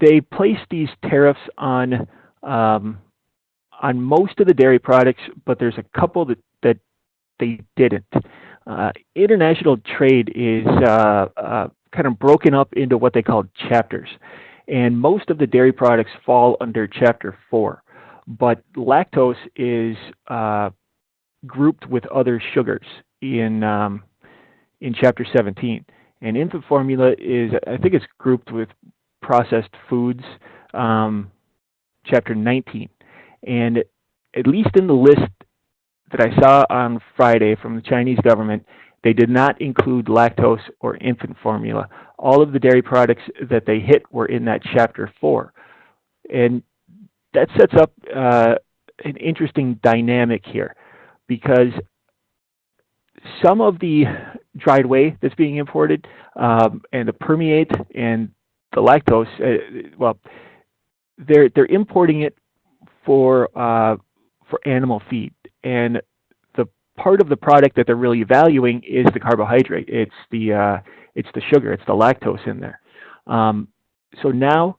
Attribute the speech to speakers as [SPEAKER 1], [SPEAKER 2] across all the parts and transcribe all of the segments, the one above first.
[SPEAKER 1] they placed these tariffs on most of the dairy products, but there's a couple that they didn't. International trade is kind of broken up into what they call chapters, and most of the dairy products fall under Chapter 4, but lactose is grouped with other sugars in Chapter 17, and infant formula is, I think, it's grouped with processed foods, Chapter 19. And at least in the list that I saw on Friday from the Chinese government, they did not include lactose or infant formula. All of the dairy products that they hit were in that Chapter 4. And that sets up an interesting dynamic here, because some of the dried whey that's being imported and the permeate and the lactose, well, they're importing it for animal feed, and the part of the product that they're really valuing is the carbohydrate. It's the sugar. It's the lactose in there. So now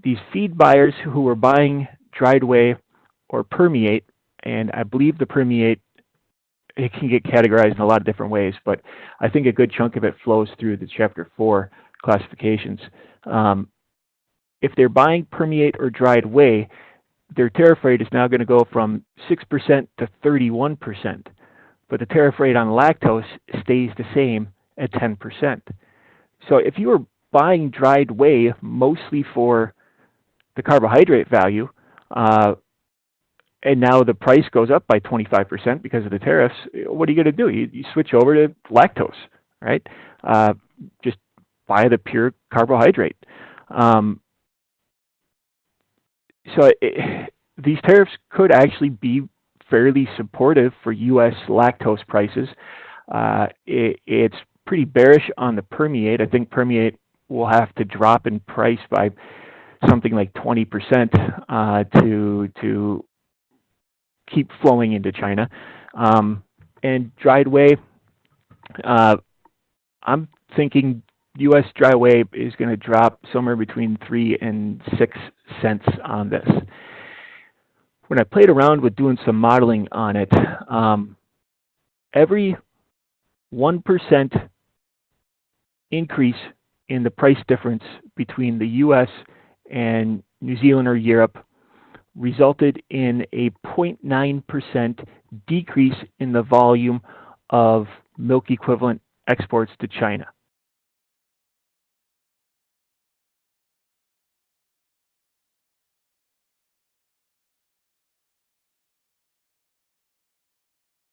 [SPEAKER 1] these feed buyers who are buying dried whey or permeate, and I believe the permeate, it can get categorized in a lot of different ways, but I think a good chunk of it flows through the Chapter 4 classifications. If they're buying permeate or dried whey, their tariff rate is now going to go from 6% to 31%, but the tariff rate on lactose stays the same at 10%. So if you are buying dried whey mostly for the carbohydrate value, and now the price goes up by 25% because of the tariffs, what are you going to do? You switch over to lactose, right? Just buy the pure carbohydrate. These tariffs could actually be fairly supportive for U.S. lactose prices. It's pretty bearish on the permeate. I think permeate will have to drop in price by something like 20% to keep flowing into China. And dried whey, I'm thinking U.S. dry whey is going to drop somewhere between 3 and 6 cents on this. When I played around with doing some modeling on it, every 1% increase in the price difference between the U.S. and New Zealand or Europe resulted in a 0.9% decrease in the volume of milk equivalent exports to China.